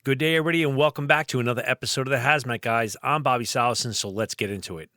Good day, everybody, and welcome back to another episode of the Hazmat Guys. I'm Bobby Salison, so let's get into it.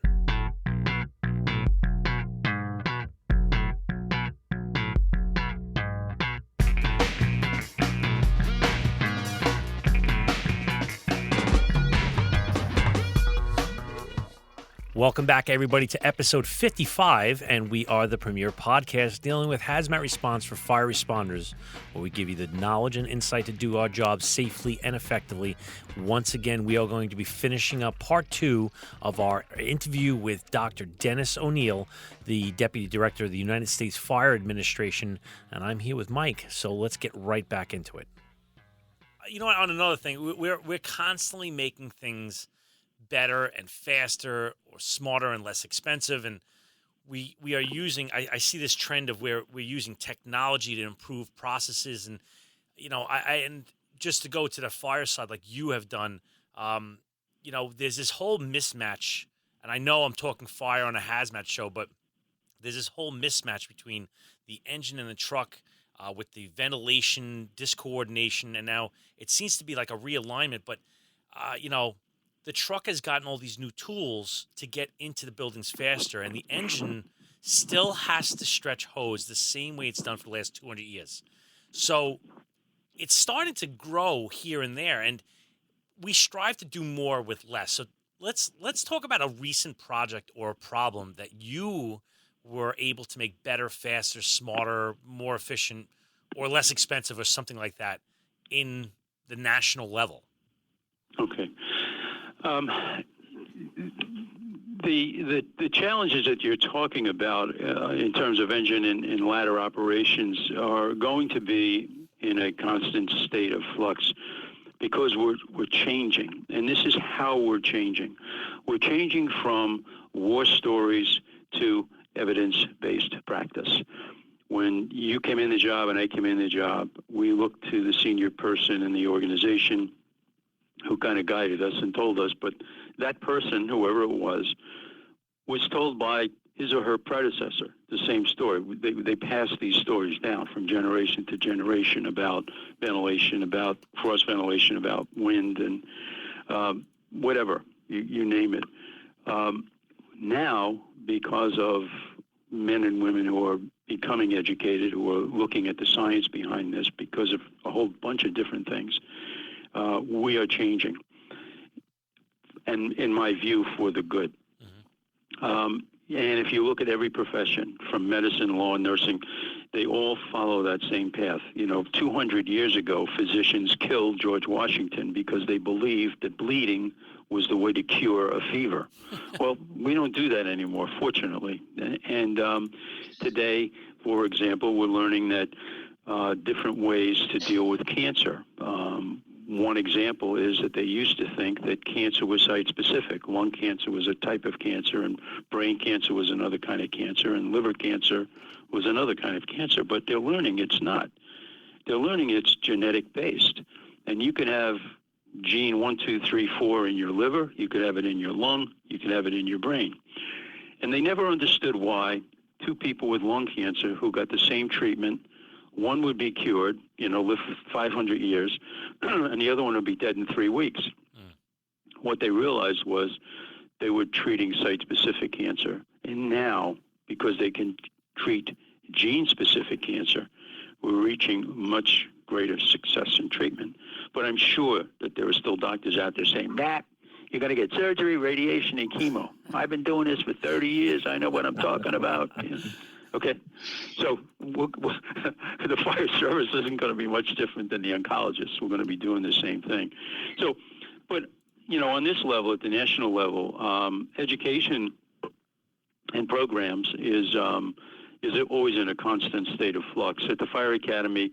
Welcome back, everybody, to episode 55, and we are the premier podcast dealing with hazmat response for fire responders, where we give you the knowledge and insight to do our job safely and effectively. Once again, we are going to be finishing up part 2 of our interview with Dr. Denis Onieal, the Deputy Director of the United States Fire Administration, and I'm here with Mike, so let's get right back into it. You know what, on another thing, we're constantly making things better and faster or smarter and less expensive, and we are using I see this trend of where we're using technology to improve processes, and and just to go to the fire side like you have done, there's this whole mismatch, and I know I'm talking fire on a hazmat show, but there's this whole mismatch between the engine and the truck, with the ventilation discoordination, and now it seems to be like a realignment, but the truck has gotten all these new tools to get into the buildings faster, and the engine still has to stretch hose the same way it's done for the last 200 years. So it's starting to grow here and there, and we strive to do more with less. So let's talk about a recent project or a problem that you were able to make better, faster, smarter, more efficient, or less expensive, or something like that in the national level. Okay. The challenges that you're talking about in terms of engine and ladder operations are going to be in a constant state of flux because we're changing, and this is how we're changing. We're changing from war stories to evidence-based practice. When you came in the job and I came in the job, we looked to the senior person in the organization who kind of guided us and told us, but that person, whoever it was told by his or her predecessor the same story. They passed these stories down from generation to generation about ventilation, about cross ventilation, about wind, and whatever, you name it. Now, because of men and women who are becoming educated, who are looking at the science behind this, because of a whole bunch of different things, we are changing, and in my view, for the good. Mm-hmm. And if you look at every profession, from medicine, law, nursing, they all follow that same path. 200 years ago, physicians killed George Washington because they believed that bleeding was the way to cure a fever. Well, we don't do that anymore, fortunately. And today, for example, we're learning that different ways to deal with cancer. One example is that they used to think that cancer was site-specific. Lung cancer was a type of cancer, and brain cancer was another kind of cancer, and liver cancer was another kind of cancer. But they're learning it's not. They're learning it's genetic-based. And you can have gene 1, 2, 3, 4 in your liver. You could have it in your lung. You could have it in your brain. And they never understood why two people with lung cancer who got the same treatment, one would be cured, live 500 years, and the other one would be dead in 3 weeks. What they realized was they were treating site-specific cancer. And now, because they can treat gene-specific cancer, we're reaching much greater success in treatment. But I'm sure that there are still doctors out there saying, you're going to get surgery, radiation, and chemo. I've been doing this for 30 years. I know what I'm talking about. Okay, so the fire service isn't going to be much different than the oncologists. We're going to be doing the same thing. So, but, on this level, at the national level, education and programs is always in a constant state of flux. At the Fire Academy,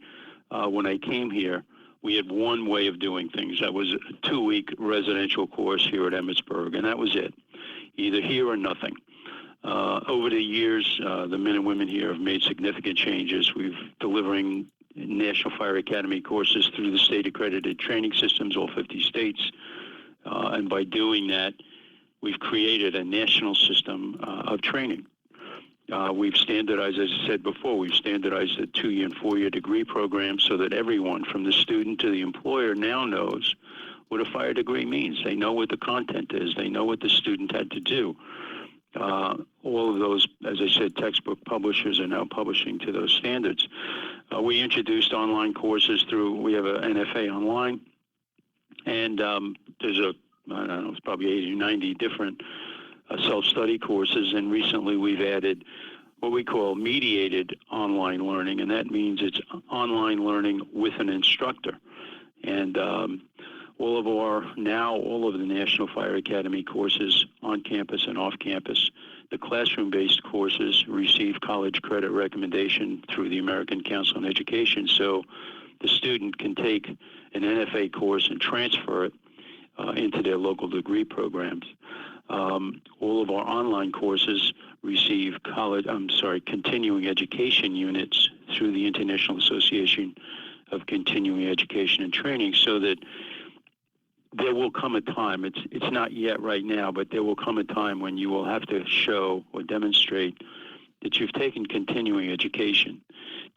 when I came here, we had one way of doing things. That was a 2-week residential course here at Emmitsburg, and that was it, either here or nothing. Over the years, the men and women here have made significant changes. We've delivering National Fire Academy courses through the state-accredited training systems, all 50 states. And by doing that, we've created a national system of training. We've standardized, as I said before, we've standardized the 2-year and 4-year degree program so that everyone, from the student to the employer, now knows what a fire degree means. They know what the content is. They know what the student had to do. All of those, as I said, textbook publishers are now publishing to those standards. We introduced online courses we have an NFA online, and there's I don't know, it's probably 80 or 90 different self-study courses, and recently we've added what we call mediated online learning, and that means it's online learning with an instructor. And all of the National Fire Academy courses on campus and off campus, the classroom-based courses receive college credit recommendation through the American Council on Education, so the student can take an NFA course and transfer it into their local degree programs. All of our online courses receive continuing education units through the International Association of Continuing Education and Training, so that there will come a time, it's not yet right now, but there will come a time when you will have to show or demonstrate that you've taken continuing education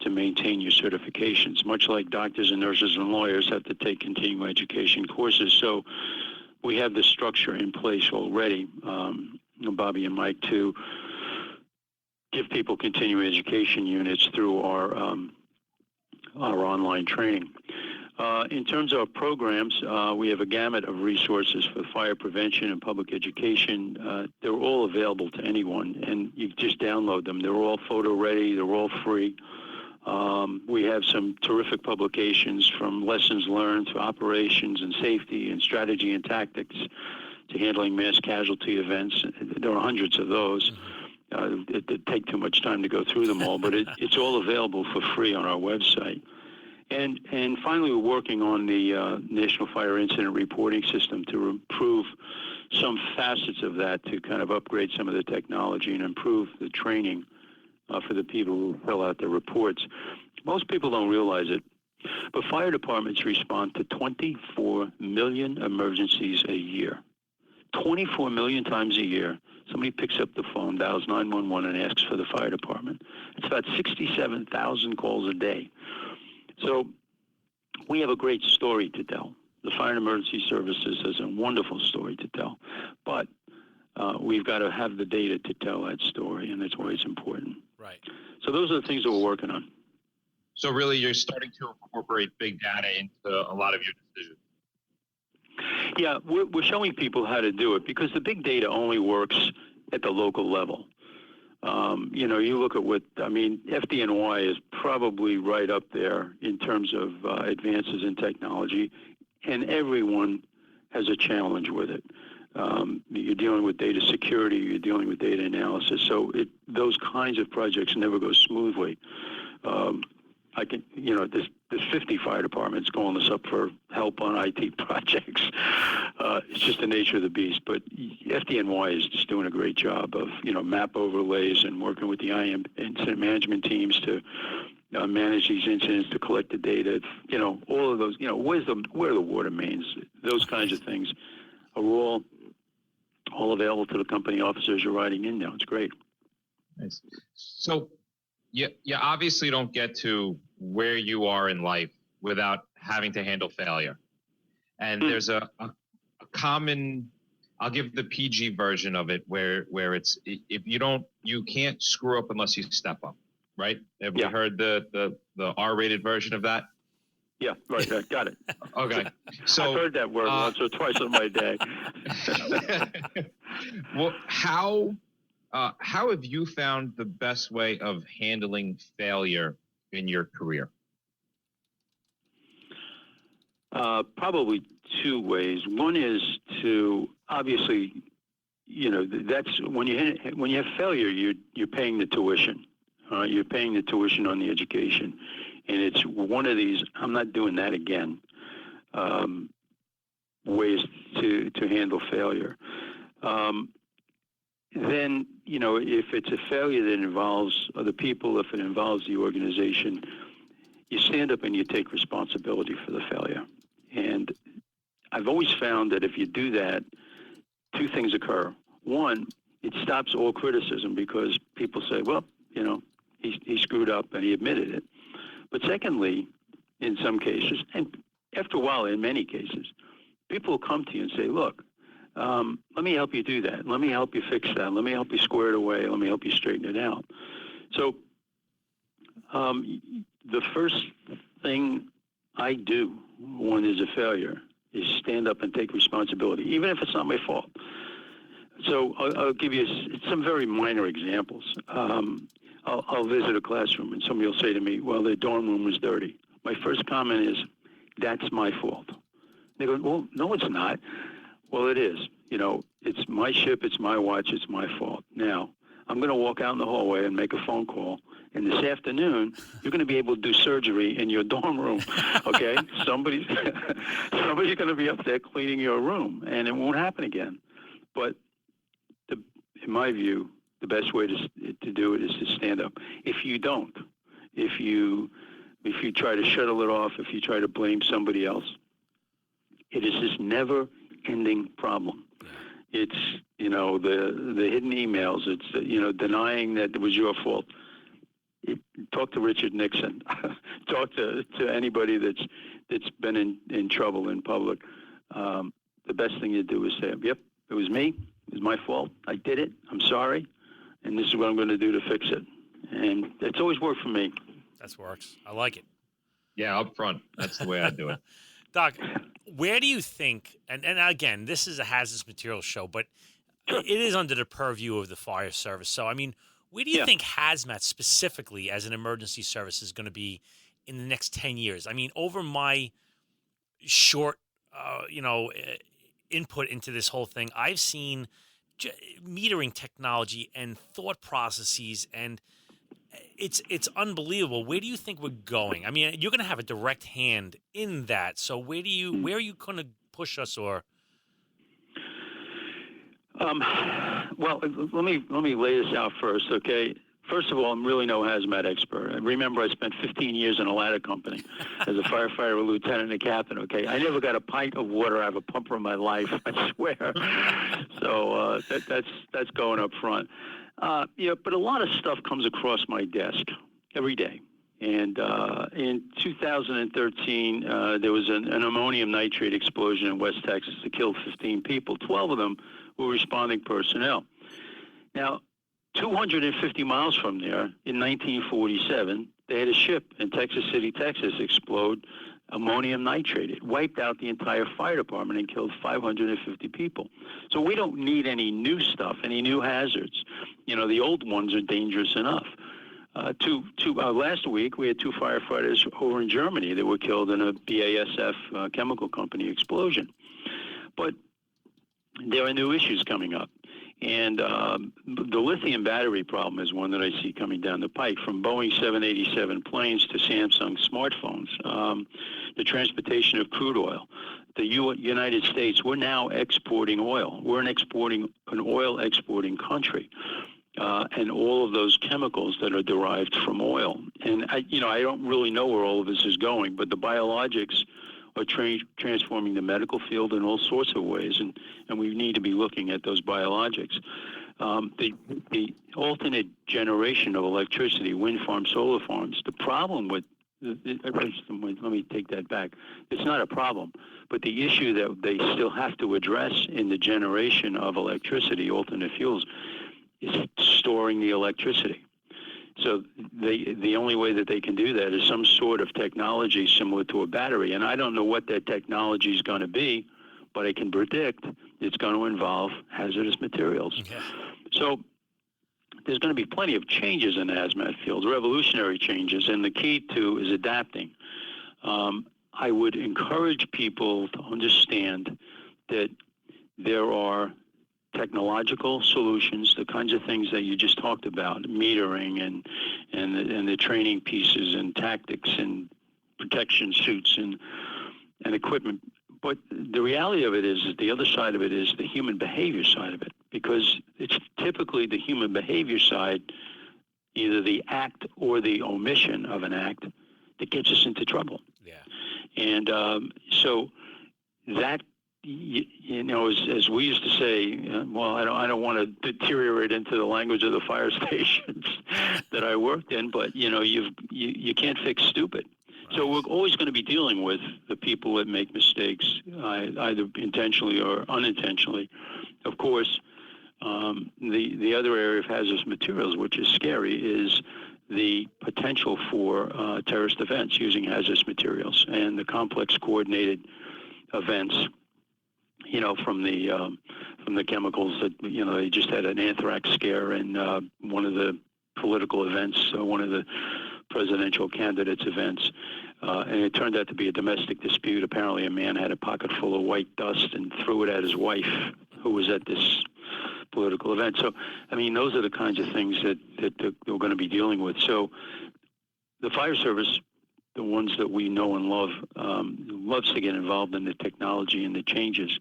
to maintain your certifications, much like doctors and nurses and lawyers have to take continuing education courses. So we have the structure in place already, Bobby and Mike, to give people continuing education units through our online training. In terms of our programs, we have a gamut of resources for fire prevention and public education. They're all available to anyone, and you just download them. They're all photo ready. They're all free. We have some terrific publications, from lessons learned to operations and safety and strategy and tactics to handling mass casualty events. There are hundreds of those. It'd take too much time to go through them all, but it's all available for free on our website. And finally, we're working on the National Fire Incident Reporting System to improve some facets of that, to kind of upgrade some of the technology and improve the training for the people who fill out the reports. Most people don't realize it, but fire departments respond to 24 million emergencies a year. 24 million times a year, somebody picks up the phone, dials 911, and asks for the fire department. It's about 67,000 calls a day. So we have a great story to tell. The Fire and Emergency Services has a wonderful story to tell, but we've got to have the data to tell that story, and that's why it's important. Right. So those are the things that we're working on. So really, you're starting to incorporate big data into a lot of your decisions. Yeah, we're showing people how to do it, because the big data only works at the local level. You look at FDNY is probably right up there in terms of advances in technology, and everyone has a challenge with it. You're dealing with data security, you're dealing with data analysis, so those kinds of projects never go smoothly. There's 50 fire departments calling us up for help on IT projects. It's just the nature of the beast. But FDNY is just doing a great job of, map overlays and working with the incident management teams to manage these incidents, to collect the data. All of those. Where are the water mains? Those kinds of things are all available to the company officers you're riding in now. It's great. Nice. So you obviously don't get to where you are in life without having to handle failure. And there's a common, I'll give the PG version of it, where it's, if you can't screw up unless you step up, right? Have you heard the R-rated version of that? Yeah, right. Got it. Okay. So I've heard that word once or twice in my day. Well, how have you found the best way of handling failure in your career? Probably two ways. One is to, obviously, that's when you have failure, you're paying the tuition. You're paying the tuition on the education, and it's one of these, I'm not doing that again, ways to handle failure. Then, if it's a failure that involves other people, if it involves the organization, you stand up and you take responsibility for the failure. And I've always found that if you do that, two things occur. One, it stops all criticism, because people say, well, he screwed up and he admitted it. But secondly, in some cases, and after a while, in many cases, people will come to you and say, look, let me help you do that. Let me help you fix that. Let me help you square it away. Let me help you straighten it out. So the first thing I do when there's a failure is stand up and take responsibility, even if it's not my fault. So I'll give you some very minor examples. I'll visit a classroom and somebody will say to me, well, the dorm room was dirty. My first comment is, that's my fault. They go, well, no, it's not. Well, it is. It's my ship, it's my watch, it's my fault. Now, I'm going to walk out in the hallway and make a phone call. And this afternoon, you're going to be able to do surgery in your dorm room, okay? Somebody's going to be up there cleaning your room, and it won't happen again. But in my view, the best way to do it is to stand up. If you don't, if you try to shuttle it off, if you try to blame somebody else, it is this never-ending problem. It's, the hidden emails. It's, denying that it was your fault. Talk to Richard Nixon. Talk to anybody that's been in trouble in public. The best thing to do is say, yep, it was me. It was my fault. I did it. I'm sorry. And this is what I'm going to do to fix it. And it's always worked for me. That works. I like it. Yeah, up front. That's the way I do it. Doc, where do you think, and again, this is a hazardous materials show, but it is under the purview of the fire service. So, I mean, where do you think hazmat specifically as an emergency service is going to be in the next 10 years? I mean, over my short, input into this whole thing, I've seen metering technology and thought processes, and it's unbelievable. Where do you think we're going? I mean, you're going to have a direct hand in that. So where are you going to push us, or? Well, let me lay this out first, okay? First of all, I'm really no hazmat expert. And remember, I spent 15 years in a ladder company as a firefighter, a lieutenant, and a captain, okay? I never got a pint of water out of a pumper in my life, I swear. So that's going up front. But a lot of stuff comes across my desk every day. And in 2013, there was an ammonium nitrate explosion in West Texas that killed 15 people. 12 of them were responding personnel. Now, 250 miles from there, in 1947, they had a ship in Texas City, Texas, explode ammonium nitrate. It wiped out the entire fire department and killed 550 people. So we don't need any new stuff, any new hazards. The old ones are dangerous enough. Last week, we had 2 firefighters over in Germany that were killed in a BASF chemical company explosion. But there are new issues coming up. And the lithium battery problem is one that I see coming down the pike, from Boeing 787 planes to Samsung smartphones, the transportation of crude oil. The United States, we're now exporting oil. We're an oil exporting country. And all of those chemicals that are derived from oil. And I don't really know where all of this is going, but the biologics are transforming the medical field in all sorts of ways, and we need to be looking at those biologics. The alternate generation of electricity, wind farms, solar farms, the problem with, let me take that back. It's not a problem, but the issue that they still have to address in the generation of electricity, alternate fuels, is storing the electricity. So the only way that they can do that is some sort of technology similar to a battery. And I don't know what that technology is going to be, but I can predict it's going to involve hazardous materials. Okay. So there's going to be plenty of changes in the hazmat field, revolutionary changes, and the key to is adapting. I would encourage people to understand that there are technological solutions, the kinds of things that you just talked about, metering and the training pieces and tactics and protection suits and equipment. But the reality of it is the other side of it is the human behavior side of it, because it's typically the human behavior side, either the act or the omission of an act, that gets us into trouble. Yeah. And so that you know, as we used to say, well, I don't want to deteriorate into the language of the fire stations that I worked in, but you know, you can't fix stupid. Right. So we're always going to be dealing with the people that make mistakes, either intentionally or unintentionally. Of course, the other area of hazardous materials, which is scary, is the potential for terrorist events using hazardous materials and the complex coordinated events. You know, from the chemicals that, you know, they just had an anthrax scare and one of the political events, one of the presidential candidates' events, and it turned out to be a domestic dispute. Apparently, a man had a pocket full of white dust and threw it at his wife, who was at this political event. So, I mean, those are the kinds of things that we're going to be dealing with. So, the fire service, the ones that we know and love, loves to get involved in the technology and the changes,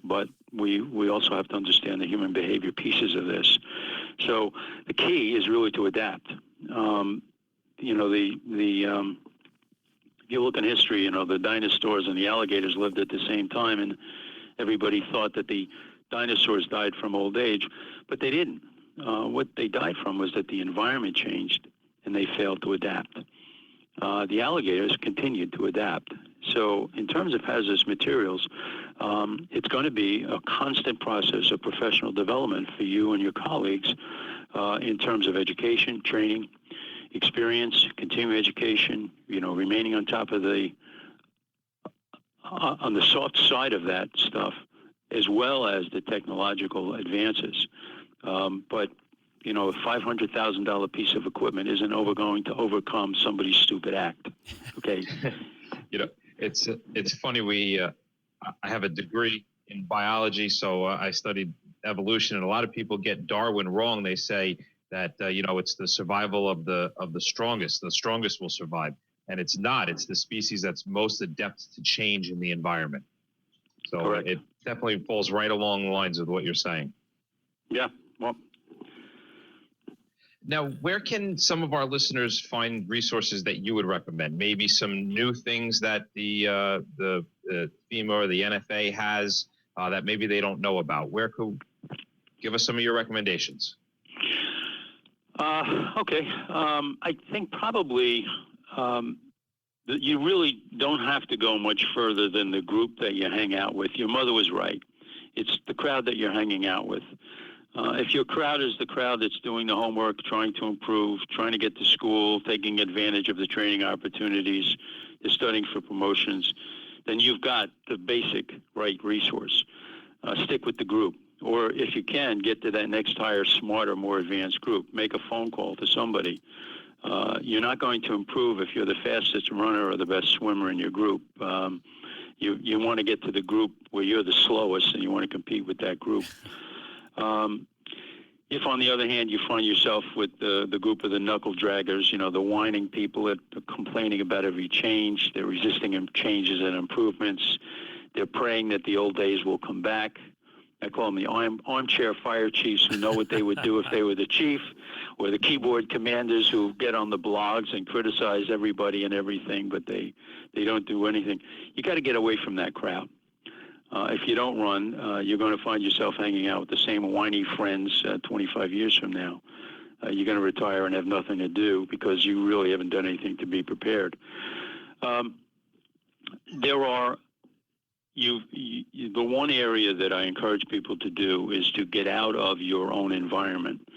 but we also have to understand the human behavior pieces of this. So the key is really to adapt. You know, if you look in history, you know, the dinosaurs and the alligators lived at the same time, and everybody thought that the dinosaurs died from old age, but they didn't. What they died from was that the environment changed and they failed to adapt. The alligators continued to adapt. So in terms of hazardous materials, it's going to be a constant process of professional development for you and your colleagues in terms of education, training, experience, continuing education, you know, remaining on top of on the soft side of that stuff, as well as the technological advances. But you know, a $500,000 piece of equipment isn't going to overcome somebody's stupid act. Okay. You know, it's funny. I have a degree in biology, so I studied evolution, and a lot of people get Darwin wrong. They say that you know, it's the survival of the strongest. The strongest will survive, and it's not. It's the species that's most adept to change in the environment. So Correct. It definitely falls right along the lines of what you're saying. Yeah. Well. Now, where can some of our listeners find resources that you would recommend? Maybe some new things that the FEMA or the NFA has that maybe they don't know about. Give us some of your recommendations? Okay. I think probably you really don't have to go much further than the group that you hang out with. Your mother was right. It's the crowd that you're hanging out with. If your crowd is the crowd that's doing the homework, trying to improve, trying to get to school, taking advantage of the training opportunities, they're studying for promotions, then you've got the basic right resource. Stick with the group. Or if you can, get to that next higher, smarter, more advanced group. Make a phone call to somebody. You're not going to improve if you're the fastest runner or the best swimmer in your group. You want to get to the group where you're the slowest, and you want to compete with that group. If, on the other hand, you find yourself with the group of the knuckle draggers, you know, the whining people that are complaining about every change, they're resisting changes and improvements, they're praying that the old days will come back. I call them the armchair fire chiefs who know what they would do if they were the chief, or the keyboard commanders who get on the blogs and criticize everybody and everything, but they don't do anything. You got to get away from that crowd. If you don't run, you're going to find yourself hanging out with the same whiny friends 25 years from now. You're going to retire and have nothing to do because you really haven't done anything to be prepared. There are the one area that I encourage people to do is to get out of your own environment.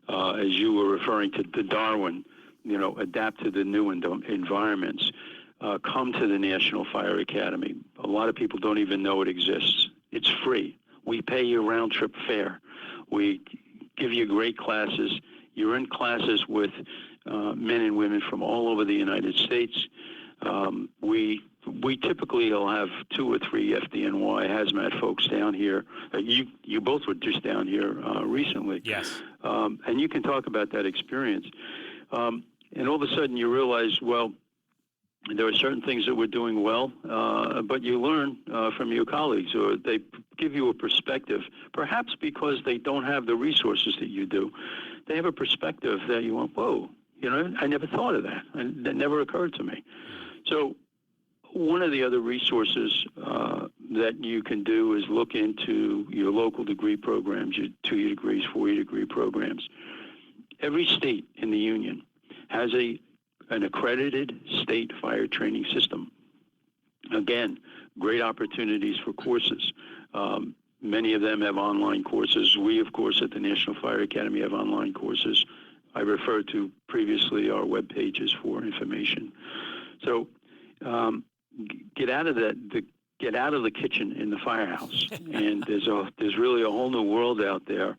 As you were referring to Darwin, you know, adapt to the new environments. Come to the National Fire Academy. A lot of people don't even know it exists. It's free. We pay you round-trip fare. We give you great classes. You're in classes with men and women from all over the United States. We typically will have 2 or 3 FDNY hazmat folks down here. You both were just down here recently. Yes. And you can talk about that experience. And all of a sudden you realize, well, there are certain things that we're doing well, but you learn from your colleagues, or they give you a perspective, perhaps because they don't have the resources that you do. They have a perspective that you went, whoa, you know, I never thought of that. And that never occurred to me. So one of the other resources that you can do is look into your local degree programs, your 2-year degrees, 4-year degree programs. Every state in the union has an accredited state fire training system. Again, great opportunities for courses. Many of them have online courses. We, of course, at the National Fire Academy have online courses. I referred to previously our web pages for information. So get out of the kitchen in the firehouse, and there's really a whole new world out there.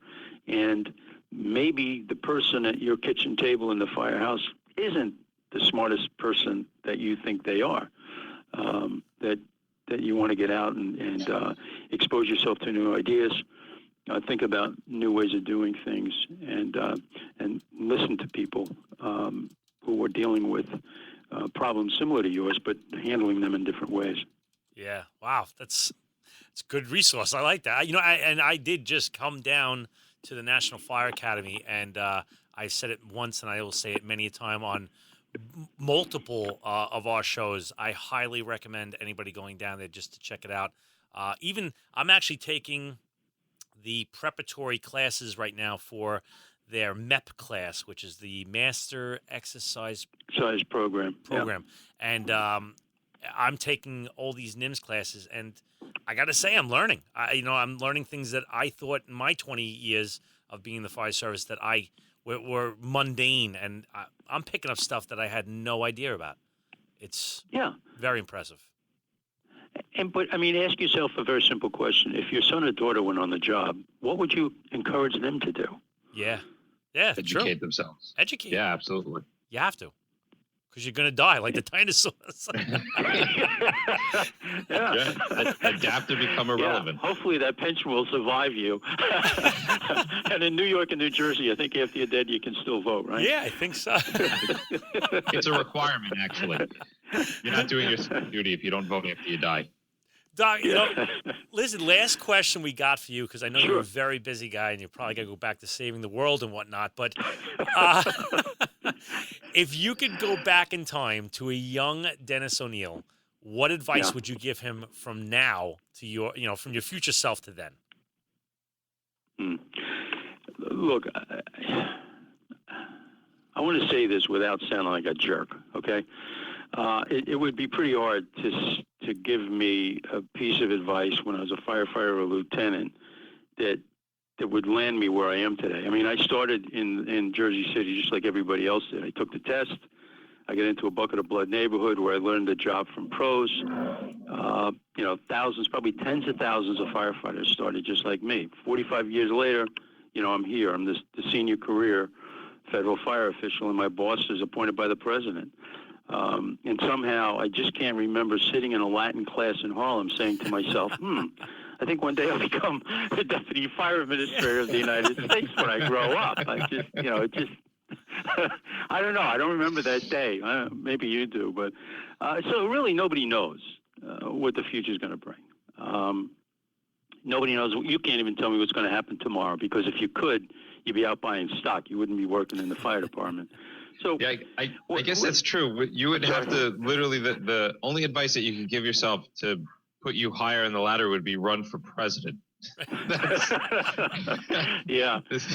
And maybe the person at your kitchen table in the firehouse isn't the smartest person that you think they are. That you want to get out and expose yourself to new ideas, think about new ways of doing things, and listen to people who are dealing with problems similar to yours, but handling them in different ways. Yeah, wow, it's a good resource. I like that. I did just come down to the National Fire Academy, and I said it once, and I will say it many a time on multiple of our shows. I highly recommend anybody going down there just to check it out. Even I'm actually taking the preparatory classes right now for their MEP class, which is the Master Exercise Program. Yeah. And I'm taking all these NIMS classes, and I got to say, I'm learning. I'm learning things that I thought in my 20 years of being in the fire service that were mundane, and I'm picking up stuff that I had no idea about. It's very impressive. But ask yourself a very simple question. If your son or daughter went on the job, what would you encourage them to do? Yeah, educate true. themselves. Educate. Yeah, absolutely. You have to, because you're going to die like the dinosaurs. Adapt to become irrelevant. Yeah. Hopefully that pension will survive you. And in New York and New Jersey, I think after you're dead, you can still vote, right? Yeah, I think so. It's a requirement, actually. You're not doing your duty if you don't vote after you die. Doc, listen, last question we got for you, because I know you're a very busy guy and you're probably going to go back to saving the world and whatnot, but if you could go back in time to a young Denis Onieal, what advice would you give him from now to your, from your future self to then? Look, I want to say this without sounding like a jerk, okay? It would be pretty hard to give me a piece of advice when I was a firefighter or a lieutenant that would land me where I am today. I started in Jersey City just like everybody else did. I took the test. I got into a bucket of blood neighborhood where I learned the job from pros. Thousands, probably tens of thousands of firefighters started just like me. 45 years later, I'm here. I'm the senior career federal fire official, and my boss is appointed by the president. And somehow I just can't remember sitting in a Latin class in Harlem saying to myself, I think one day I'll become the deputy fire administrator of the United States when I grow up. I don't know. I don't remember that day. Maybe you do. But so really nobody knows what the future is going to bring. Nobody knows. You can't even tell me what's going to happen tomorrow, because if you could, you'd be out buying stock. You wouldn't be working in the fire department. So yeah, I guess that's true. You would have to literally, the only advice that you could give yourself to put you higher in the ladder would be run for president. Yeah. This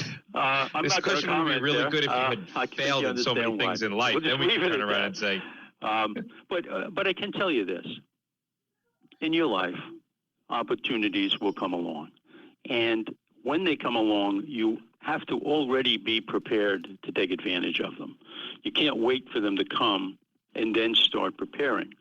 question would be really good if you had failed in so many things in life. Then we can turn around and say. But I can tell you this. In your life, opportunities will come along. And when they come along, you have to already be prepared to take advantage of them. You can't wait for them to come and then start preparing.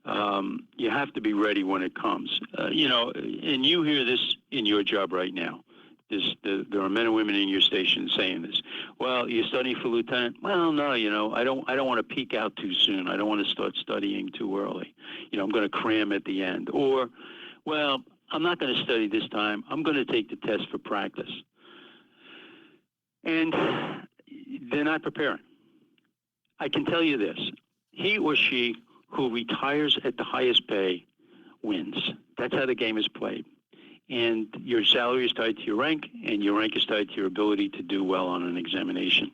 You have to be ready when it comes. And you hear this in your job right now. There are men and women in your station saying this. Well, you're studying for lieutenant? Well, no, I don't want to peak out too soon. I don't want to start studying too early. I'm going to cram at the end. Or, well, I'm not going to study this time. I'm going to take the test for practice. And they're not preparing. I can tell you this. He or she who retires at the highest pay wins. That's how the game is played. And your salary is tied to your rank, and your rank is tied to your ability to do well on an examination.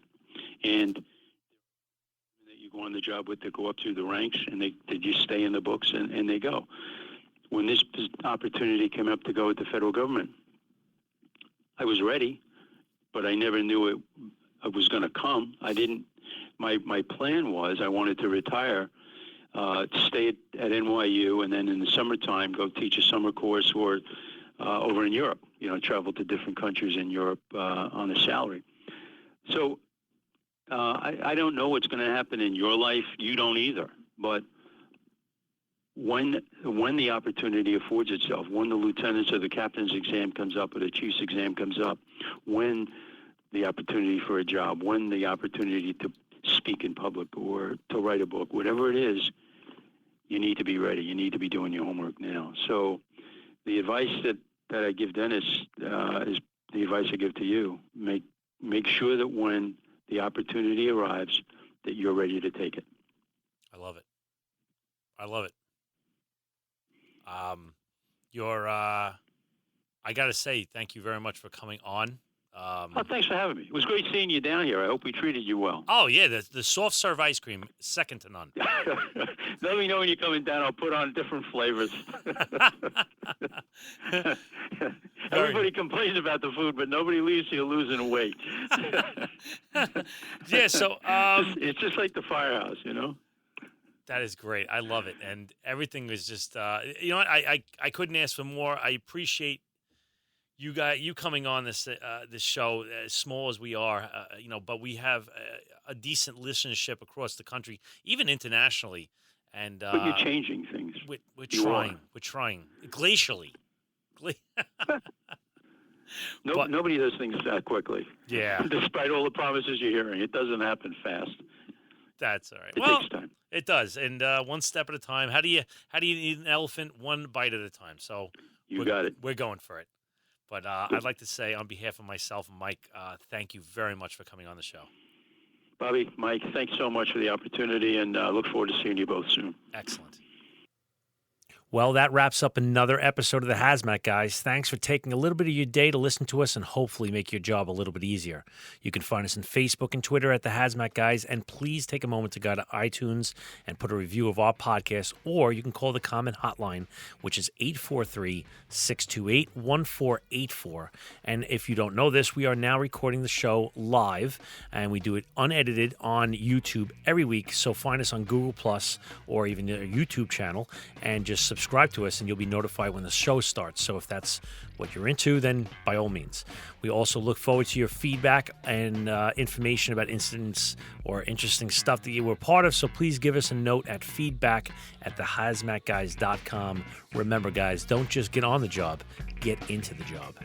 And that you go on the job with, they go up through the ranks, and they just stay in the books, and they go. when this opportunity came up to go with the federal government, I was ready, but I never knew it was going to come. I didn't. My plan was I wanted to retire, stay at NYU, and then in the summertime go teach a summer course or over in Europe. Travel to different countries in Europe on a salary. So I don't know what's going to happen in your life. You don't either. But when the opportunity affords itself, when the lieutenant's or the captain's exam comes up or the chief's exam comes up, when the opportunity for a job, when the opportunity to speak in public or to write a book, whatever it is, you need to be ready. You need to be doing your homework now. So the advice that I give Dennis is the advice I give to you. Make sure that when the opportunity arrives, that you're ready to take it. I love it. I love it. I got to say, thank you very much for coming on. Thanks for having me. It was great seeing you down here. I hope we treated you well. Oh, yeah, the soft serve ice cream, second to none. Let me know when you're coming down. I'll put on different flavors. Everybody complains about the food, but nobody leaves here losing weight. Yeah, so... it's just like the firehouse, That is great. I love it. And everything is just, you know what? I couldn't ask for more. I appreciate you coming on this show, as small as we are, but we have a decent listenership across the country, even internationally. And but you're changing things. We're trying. We're trying glacially. Nobody does things that quickly. Yeah. Despite all the promises you're hearing, it doesn't happen fast. That's all right. It takes time. It does, and one step at a time. How do you eat an elephant? One bite at a time. So you got it. We're going for it. But I'd like to say, on behalf of myself and Mike, thank you very much for coming on the show. Bobby, Mike, thanks so much for the opportunity, and look forward to seeing you both soon. Excellent. Well, that wraps up another episode of the Hazmat Guys. Thanks for taking a little bit of your day to listen to us and hopefully make your job a little bit easier. You can find us on Facebook and Twitter at the Hazmat Guys, and please take a moment to go to iTunes and put a review of our podcast, or you can call the comment hotline, which is 843-628-1484. And if you don't know this, we are now recording the show live, and we do it unedited on YouTube every week. So find us on Google Plus or even our YouTube channel, and just subscribe to us and you'll be notified when the show starts. So if that's what you're into, then by all means. We also look forward to your feedback and information about incidents or interesting stuff that you were part of. So please give us a note at feedback@thehazmatguys.com. Remember, guys, don't just get on the job, get into the job.